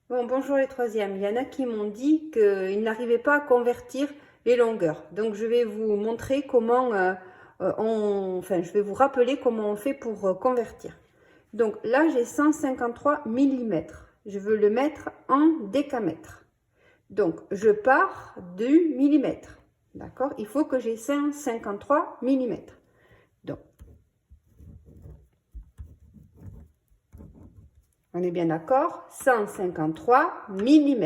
Bon, bonjour les troisièmes. Il y en a qui m'ont dit qu'ils n'arrivaient pas à convertir les longueurs. Donc, je vais vous montrer comment je vais vous rappeler comment on fait pour convertir. Donc, là, j'ai 153 mm. Je veux le mettre en décamètre. Donc, je pars du millimètre. D'accord? Il faut que j'ai 153 mm. Donc, on est bien d'accord? 153 mm.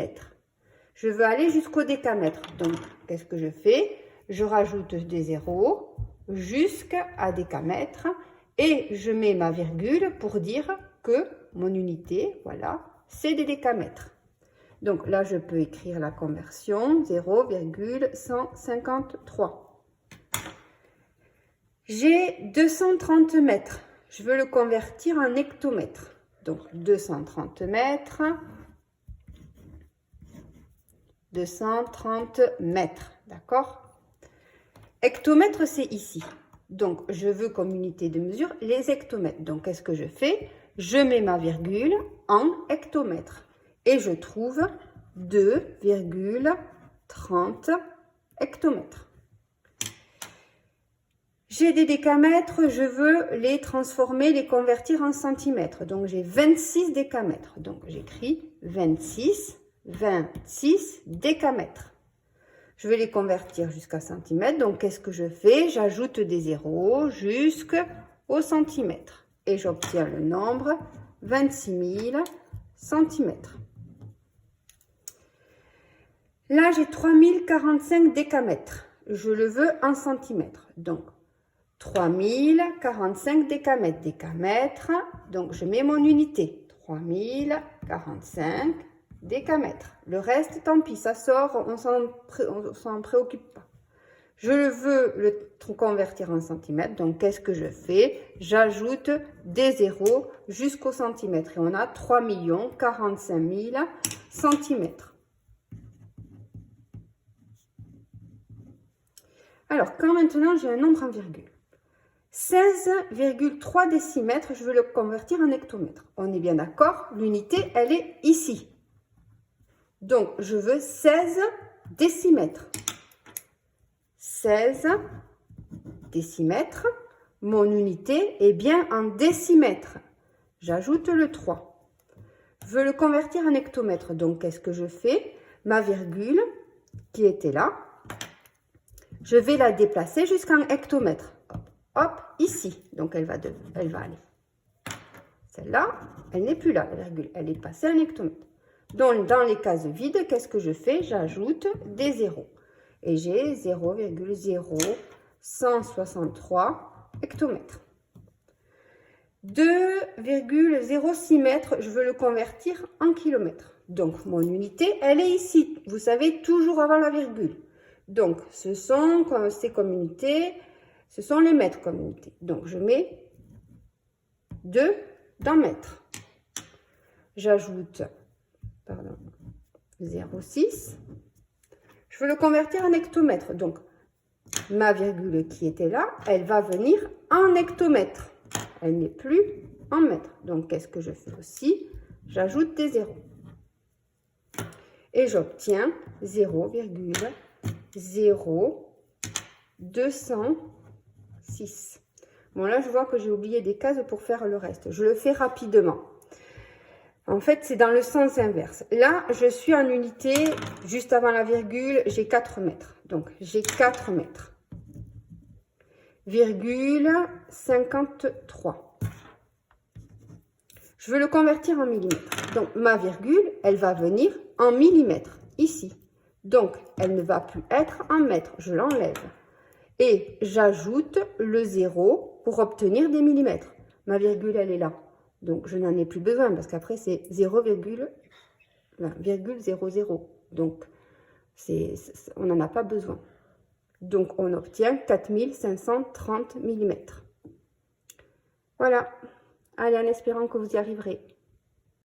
Je veux aller jusqu'au décamètre. Donc, qu'est-ce que je fais? Je rajoute des zéros jusqu'à décamètre et je mets ma virgule pour dire que mon unité, voilà, c'est des décamètres. Donc là, je peux écrire la conversion 0,153. J'ai 230 mètres. Je veux le convertir en hectomètres. Donc 230 mètres. 230 mètres, d'accord? Hectomètre, c'est ici. Donc, je veux comme unité de mesure les hectomètres. Donc, qu'est-ce que je fais? Je mets ma virgule en hectomètres. Et je trouve 2,30 hectomètres. J'ai des décamètres, je veux les transformer, les convertir en centimètres. Donc, j'ai 26 décamètres. Donc, j'écris 26 décamètres. Je vais les convertir jusqu'à centimètres. Donc, qu'est-ce que je fais? J'ajoute des zéros jusqu'au centimètre. Et j'obtiens le nombre 26 000 centimètres. Là, j'ai 3045 décamètres. Je le veux en centimètres. Donc, 3045 décamètres. Décamètres. Donc, je mets mon unité. 3045 décamètres. Le reste, tant pis, ça sort, on s'en préoccupe pas. Je veux le convertir en centimètres, donc qu'est-ce que je fais? J'ajoute des zéros jusqu'au centimètre et on a 3 045 000 centimètres. Alors, quand maintenant j'ai un nombre en virgule, 16,3 décimètres, je veux le convertir en hectomètres. On est bien d'accord, l'unité, elle est ici. Donc, je veux 16 décimètres. 16 décimètres. Mon unité est bien en décimètres. J'ajoute le 3. Je veux le convertir en hectomètres. Donc, qu'est-ce que je fais? Ma virgule qui était là, je vais la déplacer jusqu'en hectomètres. Hop, hop, ici. Donc, elle va aller. Celle-là, elle n'est plus là, la virgule. Elle est passée en hectomètres. Donc, dans les cases vides, qu'est-ce que je fais? J'ajoute des zéros. Et j'ai 0,0163 hectomètres. 2,06 mètres, je veux le convertir en kilomètres. Donc, mon unité, elle est ici. Vous savez, toujours avant la virgule. Donc, c'est comme unité, ce sont les mètres comme unité. Donc, je mets 2 dans mètres. J'ajoute 0,6. Je veux le convertir en hectomètres. Donc, ma virgule qui était là, elle va venir en hectomètres. Elle n'est plus en mètres. Donc, qu'est-ce que je fais aussi? J'ajoute des zéros. Et j'obtiens 0,0206. Bon, là, je vois que j'ai oublié des cases pour faire le reste. Je le fais rapidement. En fait, c'est dans le sens inverse. Là, je suis en unité, juste avant la virgule, j'ai 4 mètres. Donc, j'ai 4 mètres. Virgule 53. Je veux le convertir en millimètres. Donc, ma virgule, elle va venir en millimètres, ici. Donc, elle ne va plus être en mètres. Je l'enlève. Et j'ajoute le 0 pour obtenir des millimètres. Ma virgule, elle est là. Donc, je n'en ai plus besoin parce qu'après, c'est 0,00. Donc, on n'en a pas besoin. Donc, on obtient 4530 mm. Voilà. Allez, en espérant que vous y arriverez.